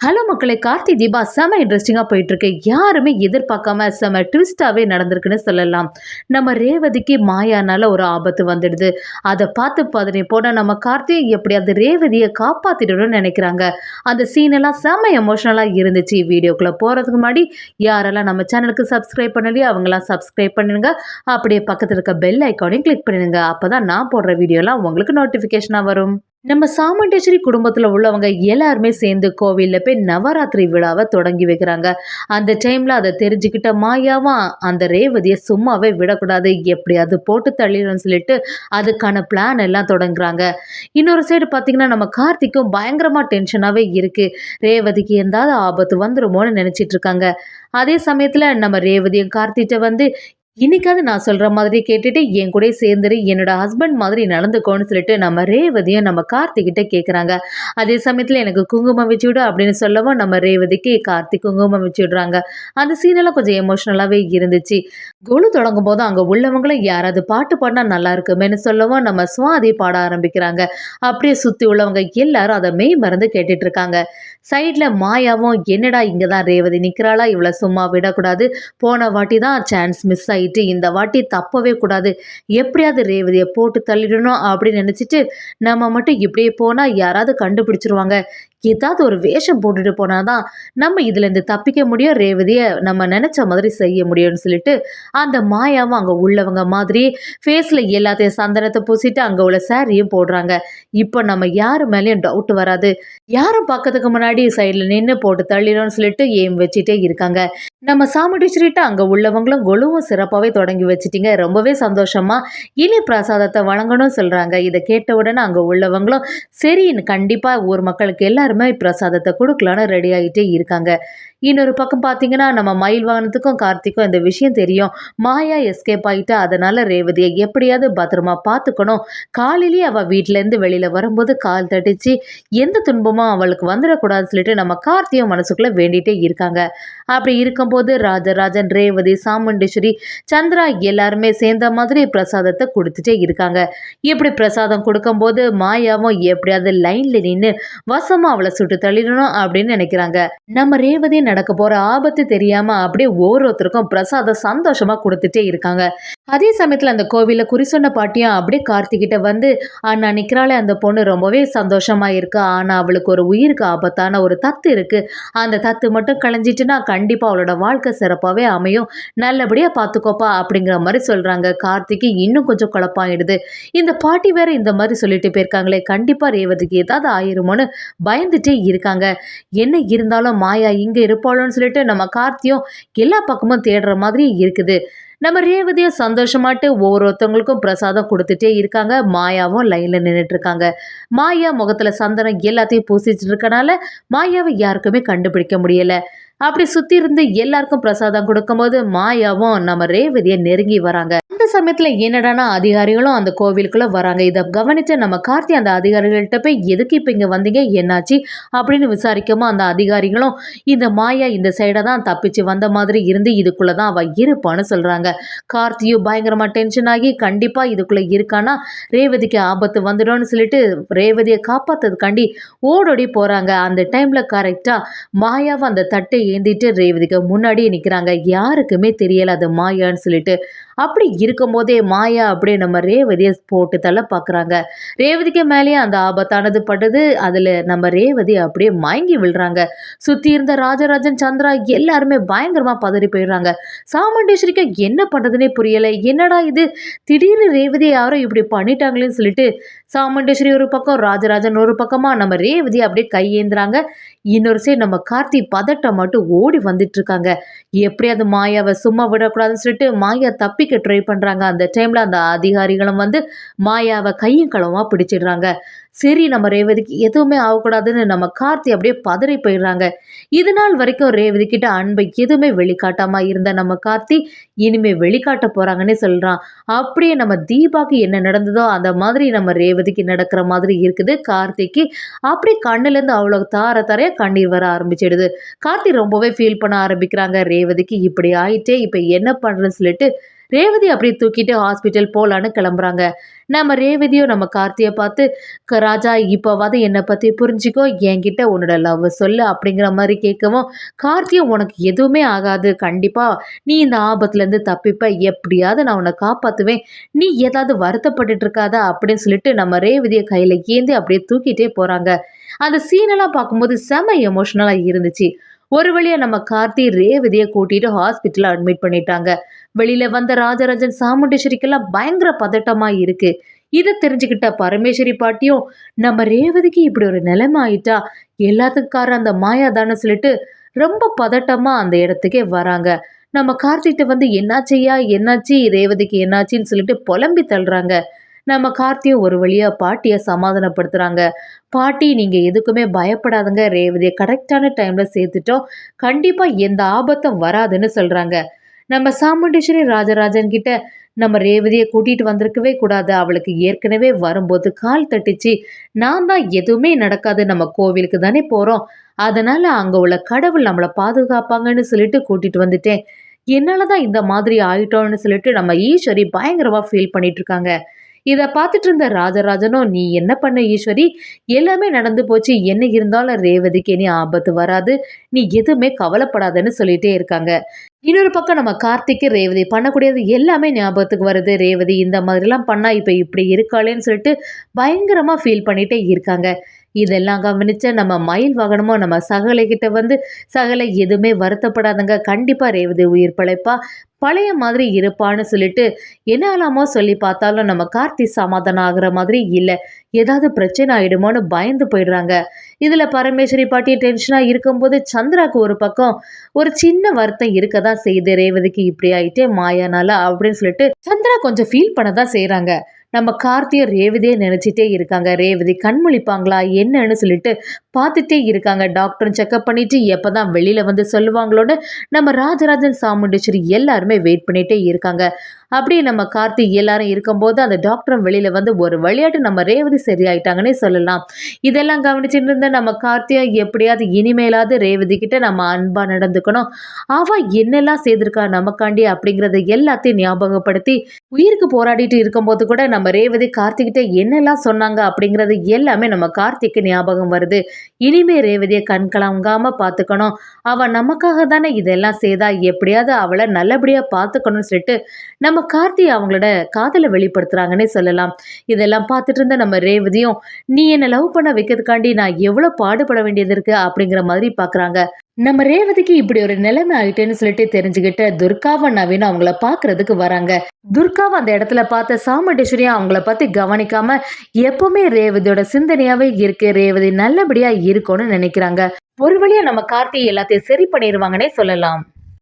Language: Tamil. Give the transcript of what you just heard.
ஹலோ மக்களே, கார்த்தி தீபா செம இன்ட்ரெஸ்டிங்காக போயிட்டுருக்கு. யாருமே எதிர்பார்க்காம செம ட்விஸ்டாகவே நடந்திருக்குன்னு சொல்லலாம். நம்ம ரேவதிக்கு மாயானால ஒரு ஆபத்து வந்துடுது. அதை பார்த்து பதறி போன நம்ம கார்த்தி எப்படியாவது ரேவதியை காப்பாற்றிடணும்னு நினைக்கிறாங்க. அந்த சீனெல்லாம் செம எமோஷ்னலாக இருந்துச்சு. வீடியோக்குள்ளே போகிறதுக்கு முன்னாடி யாரெல்லாம் நம்ம சேனலுக்கு சப்ஸ்கிரைப் பண்ணலையோ அவங்களாம் சப்ஸ்கிரைப் பண்ணிடுங்க. அப்படியே பக்கத்தில் இருக்க பெல் ஐக்கானையும் கிளிக் பண்ணிடுங்க. அப்போ தான் நான் போடுற வீடியோலாம் உங்களுக்கு நோட்டிஃபிகேஷனாக வரும். நம்ம சாமுண்டேஸ்வரி குடும்பத்தில் உள்ளவங்க எல்லாருமே சேர்ந்து கோவிலில் போய் நவராத்திரி விழாவை தொடங்கி வைக்கிறாங்க. அந்த டைமில் அதை தெரிஞ்சுக்கிட்ட மாயாவும் அந்த ரேவதியை சும்மாவே விடக்கூடாது, எப்படியாவது போட்டு தள்ளிடணும்னு சொல்லிட்டு அதுக்கான பிளான் எல்லாம் தொடங்குறாங்க. இன்னொரு சைடு பார்த்தீங்கன்னா நம்ம கார்த்திக்கும் பயங்கரமாக டென்ஷனாகவே இருக்குது. ரேவதிக்கு எந்தாவது ஆபத்து வந்துருமோன்னு நினச்சிட்டு இருக்காங்க. அதே சமயத்தில் நம்ம ரேவதியும் கார்த்திகிட்ட வந்து இன்னைக்காவது நான் சொல்ற மாதிரி கேட்டுட்டு என் கூட சேர்ந்துரு, என்னோட ஹஸ்பண்ட் மாதிரி நடந்துக்கோன்னு சொல்லிட்டு நம்ம ரேவதியும் நம்ம கார்த்திகிட்ட கேட்குறாங்க. அதே சமயத்தில் எனக்கு குங்குமம் வச்சு விடு அப்படின்னு சொல்லவும் நம்ம ரேவதிக்கு கார்த்திக் குங்குமம் வச்சு விடுறாங்க. அந்த சீனெல்லாம் கொஞ்சம் எமோஷ்னலாகவே இருந்துச்சு. குழு தொடங்கும் போது அங்கே உள்ளவங்களும் யாராவது பாட்டு பாடினா நல்லா இருக்குமேன்னு சொல்லவும் நம்ம சுவாதி பாட ஆரம்பிக்கிறாங்க. அப்படியே சுற்றி உள்ளவங்க எல்லாரும் அதை மெய் மறந்து கேட்டுட்டு இருக்காங்க. சைடில் மாயாவும் என்னடா இங்கே தான் ரேவதி நிற்கிறாளா, இவளை சும்மா விடக்கூடாது, போன வாட்டி தான் சான்ஸ் மிஸ் ஆகிட்டு, இந்த வாட்டி தப்பவே கூடாது, எப்படியாவது ரேவதியை போட்டு தள்ளிடணும் அப்படின்னு நினச்சிட்டு நம்ம மட்டும் இப்படியே போனால் யாராவது கண்டுபிடிச்சிருவாங்க, ஏதாவது ஒரு வேஷம் போட்டுட்டு போனாதான் நம்ம இதுலேருந்து தப்பிக்க முடியும், ரேவதியை நம்ம நினச்ச மாதிரி செய்ய முடியும்னு சொல்லிட்டு அந்த மாயாவும் அங்கே உள்ளவங்க மாதிரி ஃபேஸில் எல்லாத்தையும் சந்தனத்தை பூசிட்டு அங்கே உள்ள சாரியும் போடுறாங்க. இப்போ நம்ம யாரு மேலேயும் டவுட் வராது, யாரும் பார்க்கறதுக்கு முன்னாடி சைடில் நின்று போட்டு தள்ளிடும்னு சொல்லிட்டு ஏம் வச்சுட்டே இருக்காங்க. நம்ம சாமுண்டீஸ்வரிட்ட அங்கே உள்ளவங்களும் கொலுவும் சிறப்பாகவே தொடங்கி வச்சுட்டீங்க, ரொம்பவே சந்தோஷமா இனி பிரசாதத்தை வழங்கணும்னு சொல்கிறாங்க. இதை கேட்ட உடனே அங்கே உள்ளவங்களும் சரி, கண்டிப்பாக ஊர் மக்களுக்கு எல்லாருமே பிரசாதத்தை கொடுக்கலான்னு ரெடி ஆகிட்டே இருக்காங்க. இன்னொரு பக்கம் பார்த்தீங்கன்னா நம்ம மயில் வாகனத்துக்கும் கார்த்திக்கும் இந்த விஷயம் தெரியும். மாயா எஸ்கேப் ஆகிட்டா, அதனால் ரேவதியை எப்படியாவது பத்திரமா பார்த்துக்கணும், காலையிலேயே அவள் வீட்டிலேருந்து வெளியில் வரும்போது கால் தட்டிச்சு எந்த துன்பமும் அவளுக்கு வந்துடக்கூடாதுன்னு சொல்லிட்டு நம்ம கார்த்தியும் மனசுக்குள்ளே வேண்டிகிட்டே இருக்காங்க. அப்படி இருக்கும்போது ராஜராஜன், ரேவதி, சாமுண்டீஸ்வரி, சந்திரா எல்லாருமே சேர்ந்த மாதிரி பிரசாதத்தை கொடுத்துட்டே இருக்காங்க. இப்படி பிரசாதம் கொடுக்கும்போது மாயாவும் எப்படியாவது லைனில் நின்று வசமாக அவளை சுட்டு தள்ளிடணும் அப்படின்னு நினைக்கிறாங்க. நம்ம ரேவதி நடக்க போற ஆபத்து தெரியாம அப்படியே ஒவ்வொருத்தருக்கும் பிரசாதம் சந்தோஷமா கொடுத்துட்டே இருக்காங்க. அதே சமயத்துல அந்த கோவில குறி சொன்ன பாட்டியும் அப்படியே கார்த்திகிட்ட வந்து அண்ணா நிக்கிறாளே அந்த பொண்ணு ரொம்பவே சந்தோஷமா இருக்கு, ஆனா அவளுக்கு ஒரு உயிருக்கு ஆபத்தான ஒரு தத்து இருக்கு, அந்த தத்து மட்டும் களைஞ்சிட்டுனா கண்டிப்பா அவளோட வாழ்க்கை சிறப்பாவே அமையும், நல்லபடியா பாத்துக்கோப்பா அப்படிங்கிற மாதிரி சொல்றாங்க. கார்த்திக்கு இன்னும் கொஞ்சம் குழப்பாயிடுது. இந்த பாட்டி வேற இந்த மாதிரி சொல்லிட்டு போயிருக்காங்களே, கண்டிப்பா ரேவதிக்கு ஏதாவது ஆயிருமோன்னு பயந்துட்டே இருக்காங்க. என்ன இருந்தாலும் மாயா இங்க இருப்பாளோன்னு சொல்லிட்டு நம்ம கார்த்தியும் எல்லா பக்கமும் தேடுற மாதிரி இருக்குது. நம்ம ரேவதியும் சந்தோஷமாட்டு ஒவ்வொருத்தவங்களுக்கும் பிரசாதம் கொடுத்துட்டே இருக்காங்க. மாயாவும் லைன்ல நின்றுட்டு இருக்காங்க. மாயா முகத்துல சந்தனம் எல்லாத்தையும் பூசிட்டு இருக்கனால மாயாவை யாருக்குமே கண்டுபிடிக்க முடியல. அப்படி சுத்தி இருந்து எல்லாருக்கும் பிரசாதம் கொடுக்கும்போது மாயாவும் நம்ம ரேவதியை நெருங்கி வராங்க. அந்த சமயத்துல என்னடானா அதிகாரிகளும் அந்த கோவிலுக்குள்ள வராங்க. இதை கவனிச்ச நம்ம கார்த்தி அந்த அதிகாரிகள்கிட்ட போய் எதுக்கு இப்ப இங்க வந்தீங்க, என்னாச்சு அப்படின்னு விசாரிக்கமோ அந்த அதிகாரிகளும் இந்த மாயா இந்த சைடை தான் தப்பிச்சு வந்த மாதிரி இருந்து இதுக்குள்ளதான் அவ இருப்பான்னு சொல்றாங்க. கார்த்தியும் பயங்கரமா டென்ஷன் ஆகி கண்டிப்பா இதுக்குள்ள இருக்கானா ரேவதிக்கு ஆபத்து வந்துடும்னு சொல்லிட்டு ரேவதியை காப்பாத்துறதுக்காண்டி ஓடோடி போறாங்க. அந்த டைம்ல கரெக்டா மாயாவை அந்த தட்டை ஏந்திட்டு ரேவதிக்கு முன்னாடி நிற்கிறாங்க. யாருக்குமே தெரியல அது மாயான்னு சொல்லிட்டு. அப்படி இருக்கும்போதே மாயா அப்படியே நம்ம ரேவதியை போட்டு தள்ள பார்க்குறாங்க. ரேவதிக்கு மேலேயே அந்த ஆபத்தானது படுது. அதில் நம்ம ரேவதி அப்படியே மயங்கி விழுறாங்க. சுற்றி இருந்த ராஜராஜன், சந்திரா எல்லாருமே பயங்கரமாக பதறி போயிடுறாங்க. சாமுண்டீஸ்வரிக்கு என்ன பண்ணுறதுனே புரியலை. என்னடா இது, திடீர்னு ரேவதி யாரோ இப்படி பண்ணிட்டாங்களேன்னு சொல்லிட்டு சாமுண்டீஸ்வரி ஒரு பக்கம், ராஜராஜன் ஒரு பக்கமாக நம்ம ரேவதி அப்படியே கையேந்துறாங்க. இன்னொரு சைடு நம்ம கார்த்தி பதட்டம் மட்டும் ஓடி வந்துட்டு இருக்காங்க. எப்படியாவது மாயாவை சும்மா விடக்கூடாதுன்னு சொல்லிட்டு மாயா தப்பிக்க ட்ரை பண்ணுறாங்க. அந்த டைமில் அந்த அதிகாரிகளும் வந்து மாயாவை கையும் களமாக பிடிச்சிடுறாங்க. சரி, நம்ம ரேவதிக்கு எதுவுமே ஆகக்கூடாதுன்னு நம்ம கார்த்தி அப்படியே பதறி போயிடுறாங்க. இது நாள் வரைக்கும் ரேவதி கிட்ட அன்பை எதுவுமே வெளிக்காட்டாம இருந்த நம்ம கார்த்தி இனிமே வெளிக்காட்ட போறாங்கன்னே சொல்றான். அப்படியே நம்ம தீபாக்கு என்ன நடந்ததோ அந்த மாதிரி நம்ம ரேவதிக்கு நடக்கிற மாதிரி இருக்குது கார்த்திக்கு. அப்படி கண்ணுலேருந்து அவ்வளோ தார தாரையா கண்ணீர் வர ஆரம்பிச்சிடுது. கார்த்தி ரொம்பவே ஃபீல் பண்ண ஆரம்பிக்கிறாங்க. ரேவதிக்கு இப்படி ஆயிட்டே இப்போ என்ன பண்ணுறதுன்னு சொல்லிட்டு ரேவதி அப்படியே தூக்கிட்டு ஹாஸ்பிட்டல் போலான்னு கிளம்புறாங்க. நம்ம ரேவதியும் நம்ம கார்த்தியை பார்த்து, ராஜா இப்போவாது என்னை பற்றி புரிஞ்சுக்கோ, என்கிட்ட உன்னோட லவ் சொல்லு அப்படிங்கிற மாதிரி கேட்கவும், கார்த்தியும் உனக்கு எதுவுமே ஆகாது, கண்டிப்பாக நீ இந்த ஆபத்துலேருந்து தப்பிப்ப, எப்படியாவது நான் உன்னை காப்பாற்றுவேன், நீ ஏதாவது வருத்தப்பட்டுட்டு இருக்காத அப்படின்னு சொல்லிட்டு நம்ம ரேவதியை கையில் ஏந்தி அப்படியே தூக்கிட்டே போகிறாங்க. அந்த சீனெல்லாம் பார்க்கும்போது செம எமோஷ்னலாக இருந்துச்சு. ஒரு வழியா நம்ம கார்த்தி ரேவதியை கூட்டிட்டு ஹாஸ்பிட்டல்ல அட்மிட் பண்ணிட்டாங்க. வெளியில வந்த ராஜராஜன் சாமுண்டேஸ்வரிக்கெல்லாம் பயங்கர பதட்டமா இருக்கு. இதை தெரிஞ்சுக்கிட்ட பரமேஸ்வரி பாட்டியும், நம்ம ரேவதிக்கு இப்படி ஒரு நிலைமை ஆயிட்டா, எல்லாத்துக்கும் காரணம் அந்த மாயா தானே சொல்லிட்டு ரொம்ப பதட்டமா அந்த இடத்துக்கே வராங்க. நம்ம கார்த்திகிட்ட வந்து என்னாச்சியா என்னாச்சு, ரேவதிக்கு என்னாச்சின்னு சொல்லிட்டு புலம்பி தள்ளுறாங்க. நம்ம கார்த்தியும் ஒரு வழியா பாட்டியை சமாதானப்படுத்துறாங்க. பாட்டி நீங்க எதுக்குமே பயப்படாதுங்க, ரேவதியை கரெக்டான டைம்ல சேர்த்துட்டோம், கண்டிப்பா எந்த ஆபத்தும் வராதுன்னு சொல்றாங்க. நம்ம சாமுண்டீஸ்வரி ராஜராஜன் கிட்ட, நம்ம ரேவதியை கூட்டிட்டு வந்திருக்கவே கூடாது, அவளுக்கு ஏற்கனவே வரும்போது கால் தட்டிச்சு, நான் தான் எதுவுமே நடக்காது, நம்ம கோவிலுக்கு தானே போறோம், அதனால அங்க உள்ள கடவுள் நம்மளை பாதுகாப்பாங்கன்னு சொல்லிட்டு கூட்டிட்டு வந்துட்டேன், என்னாலதான் இந்த மாதிரி ஆயிட்டோம்னு சொல்லிட்டு நம்ம ஈஸ்வரி பயங்கரமா ஃபீல் பண்ணிட்டு இருக்காங்க. இதை பார்த்துட்டு இருந்த ராஜராஜனும், நீ என்ன பண்ண ஈஸ்வரி, எல்லாமே நடந்து போச்சு, என்ன இருந்தாலும் ரேவதிக்கு இனி ஆபத்து வராது, நீ எதுவுமே கவலைப்படாதன்னு சொல்லிட்டே இருக்காங்க. இன்னொரு பக்கம் நம்ம கார்த்திக்கு ரேவதி பண்ணக்கூடியது எல்லாமே ஞாபகத்துக்கு வருது. ரேவதி இந்த மாதிரிலாம் பண்ணா இப்போ இப்படி இருக்காளேன்னு சொல்லிட்டு பயங்கரமாக ஃபீல் பண்ணிட்டே இருக்காங்க. இதெல்லாம் கவனிச்ச நம்ம மயில் வாகனமோ நம்ம சகலை கிட்ட வந்து, சகலை எதுவுமே வருத்தப்படாதங்க, கண்டிப்பாக ரேவதி உயிர் பிழைப்பா, பழைய மாதிரி இருப்பான்னு சொல்லிட்டு என்னாலாமோ சொல்லி பார்த்தாலும் நம்ம கார்த்தி சமாதானம் ஆகுற மாதிரி இல்லை, ஏதாவது பிரச்சனை ஆயிடுமோன்னு பயந்து போயிடுறாங்க. இதில் பரமேஸ்வரி பாட்டி டென்ஷனாக இருக்கும்போது சந்திராவுக்கு ஒரு பக்கம் ஒரு சின்ன வருத்தம் இருக்க தான் செய்யுது, ரேவதிக்கு இப்படி ஆயிட்டே மாயானால அப்படின்னு சொல்லிட்டு சந்திரா கொஞ்சம் ஃபீல் பண்ண தான் செய்கிறாங்க. நம்ம கார்த்தியை ரேவதியை நினச்சிட்டே இருக்காங்க. ரேவதி கண்முழிப்பாங்களா என்னன்னு சொல்லிட்டு பார்த்துட்டே இருக்காங்க. டாக்டரும் செக்அப் பண்ணிட்டு எப்போ தான் வெளியில் வந்து சொல்லுவாங்களோன்னு நம்ம ராஜராஜன் சாமுண்டேஸ்வரி எல்லாருமே வெயிட் பண்ணிகிட்டே இருக்காங்க. அப்படியே நம்ம கார்த்தி எல்லாரும் இருக்கும்போது அந்த டாக்டரும் வெளியில் வந்து ஒரு விளையாட்டு நம்ம ரேவதி சரியாயிட்டாங்கன்னே சொல்லலாம். இதெல்லாம் கவனிச்சுட்டு இருந்த நம்ம கார்த்தியா, எப்படியாவது இனிமேலாவது ரேவதி கிட்ட நம்ம அன்பாக நடந்துக்கணும், அவள் என்னெல்லாம் செய்திருக்கா நமக்காண்டி அப்படிங்கிறத எல்லாத்தையும் ஞாபகப்படுத்தி உயிருக்கு போராடிட்டு இருக்கும்போது கூட நம்ம ரேவதி கார்த்திகிட்ட என்னெல்லாம் சொன்னாங்க அப்படிங்கிறது எல்லாமே நம்ம கார்த்திக்கு ஞாபகம் வருது. இனிமே ரேவதியை கண் கலங்காம பார்த்துக்கணும், அவள் நமக்காக தானே இதெல்லாம் செய்தா, எப்படியாவது அவளை நல்லபடியாக பார்த்துக்கணும்னு சொல்லிட்டு நம்ம கார்த்தி அவங்களோட காதலை வெளிப்படுத்துறாங்கன்னே சொல்லலாம். இதெல்லாம் பார்த்துட்டு இருந்த நம்ம ரேவதியும், நீ என்னை லவ் பண்ண வைக்கிறதுக்காண்டி நான் எவ்வளோ பாடுபட வேண்டியது இருக்கு அப்படிங்கிற மாதிரி பார்க்குறாங்க. நம்ம ரேவதிக்கு இப்படி ஒரு நிலைமை ஆயிட்டேன்னு சொல்லிட்டு தெரிஞ்சுக்கிட்டு துர்காவும் நவீனும் அவங்கள பார்க்கறதுக்கு வராங்க. துர்காவை அந்த இடத்துல பார்த்த சாமுண்டேஸ்வரியா அவங்கள பத்தி கவனிக்காம எப்பவுமே ரேவதியோட சிந்தனையாவே இருக்கு, ரேவதி நல்லபடியா இருக்கும்னு நினைக்கிறாங்க. ஒரு வழியா நம்ம கார்த்தி எல்லாத்தையும் சரி பண்ணிடுவாங்கன்னே சொல்லலாம்.